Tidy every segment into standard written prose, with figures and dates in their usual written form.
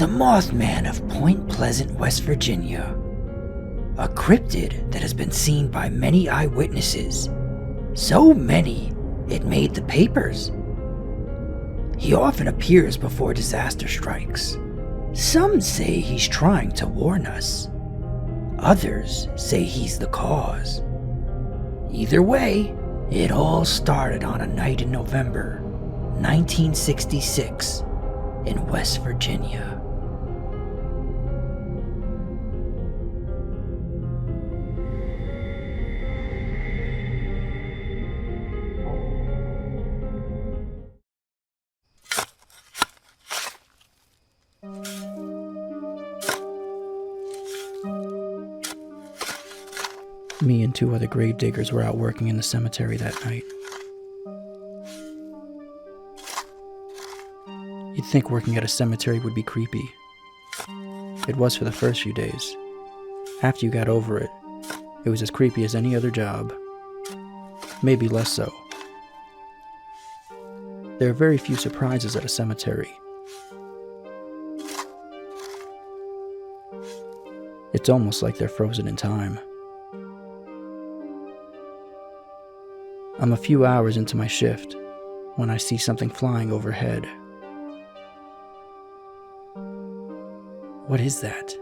the Mothman of Point Pleasant, West Virginia. A cryptid that has been seen by many eyewitnesses. So many, it made the papers. He often appears before disaster strikes. Some say he's trying to warn us. Others say he's the cause. Either way, it all started on a night in November 1966 in West Virginia. Me and two other grave diggers were out working in the cemetery that night. You'd think working at a cemetery would be creepy. It was for the first few days. After you got over it, it was as creepy as any other job. Maybe less so. There are very few surprises at a cemetery. It's almost like they're frozen in time. I'm a few hours into my shift when I see something flying overhead. What is that?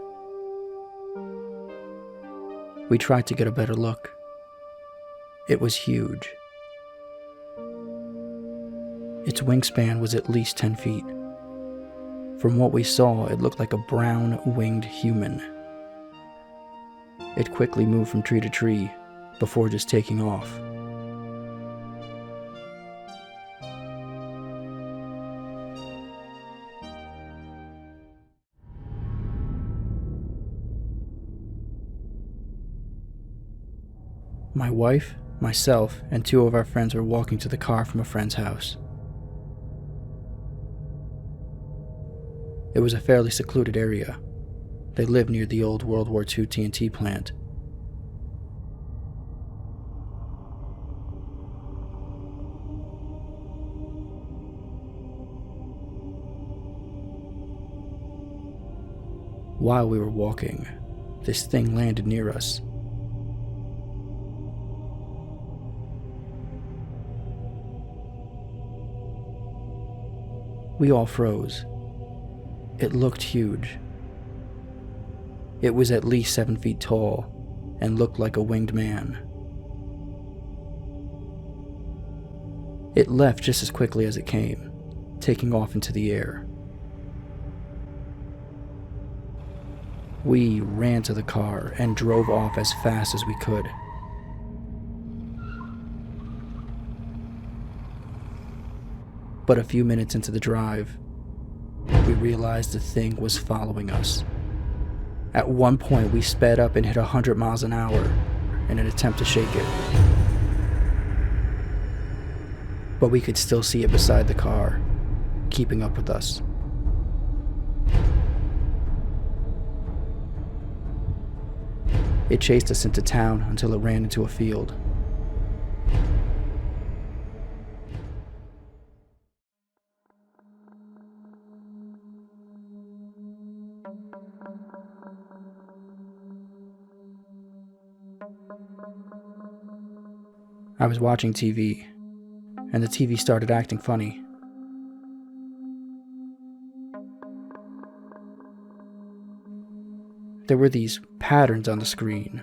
We tried to get a better look. It was huge. Its wingspan was at least 10 feet. From what we saw, it looked like a brown winged human. It quickly moved from tree to tree before just taking off. My wife, myself, and two of our friends were walking to the car from a friend's house. It was a fairly secluded area. They lived near the old World War II TNT plant. While we were walking, this thing landed near us. We all froze. It looked huge. It was at least 7 feet tall and looked like a winged man. It left just as quickly as it came, taking off into the air. We ran to the car and drove off as fast as we could. But a few minutes into the drive, we realized the thing was following us. At one point, we sped up and hit 100 miles an hour in an attempt to shake it. But we could still see it beside the car, keeping up with us. It chased us into town until it ran into a field. I was watching TV, and the TV started acting funny. There were these patterns on the screen,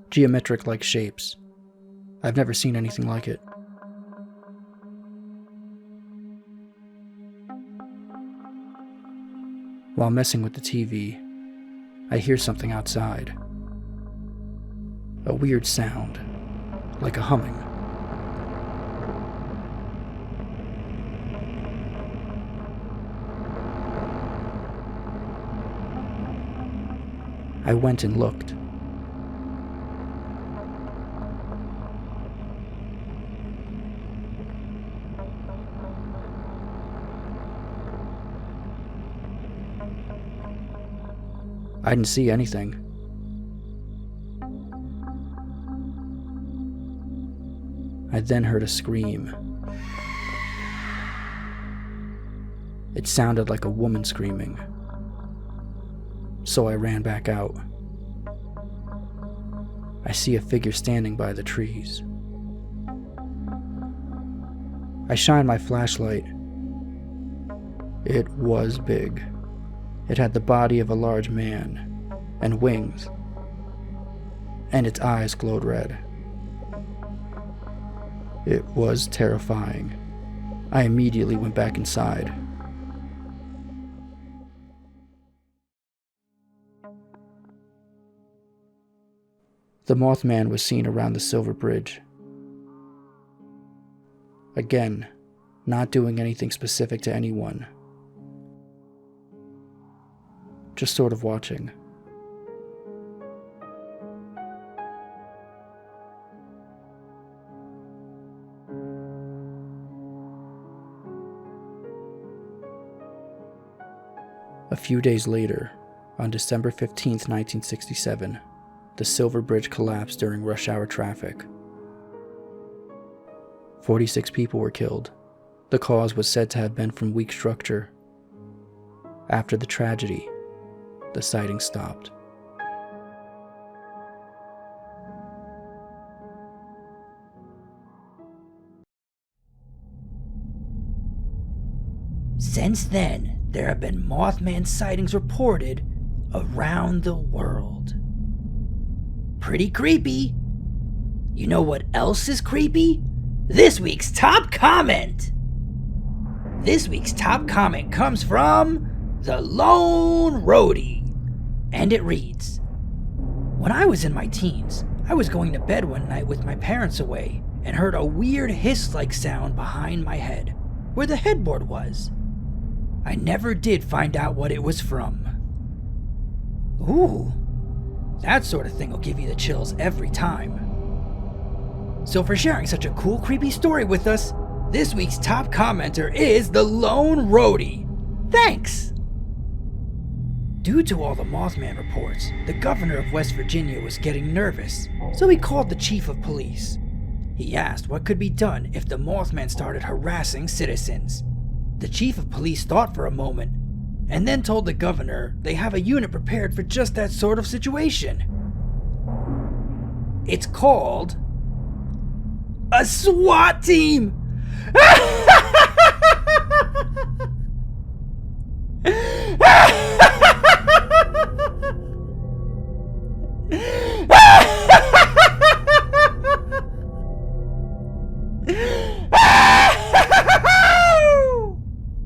geometric-like shapes. I've never seen anything like it. While messing with the TV, I hear something outside. A weird sound, like a humming. I went and looked. I didn't see anything. I then heard a scream. It sounded like a woman screaming, so I ran back out. I see a figure standing by the trees. I shine my flashlight. It was big. It had the body of a large man and wings, and its eyes glowed red. It was terrifying. I immediately went back inside. The Mothman was seen around the Silver Bridge. Again, not doing anything specific to anyone. Just sort of watching. A few days later, on December 15th, 1967, the Silver Bridge collapsed during rush hour traffic. 46 people were killed. The cause was said to have been from weak structure. After the tragedy, the sightings stopped. Since then, there have been Mothman sightings reported around the world. Pretty creepy. You know what else is creepy? This week's top comment! This week's top comment comes from the Lone Roadie, and it reads, "When I was in my teens, I was going to bed one night with my parents away and heard a weird hiss-like sound behind my head, where the headboard was. I never did find out what it was from." Ooh, that sort of thing will give you the chills every time. So for sharing such a cool, creepy story with us, this week's top commenter is the Lone Roadie. Thanks! Due to all the Mothman reports, the governor of West Virginia was getting nervous, so he called the chief of police. He asked what could be done if the Mothman started harassing citizens. The chief of police thought for a moment, and then told the governor they have a unit prepared for just that sort of situation. It's called a SWAT team!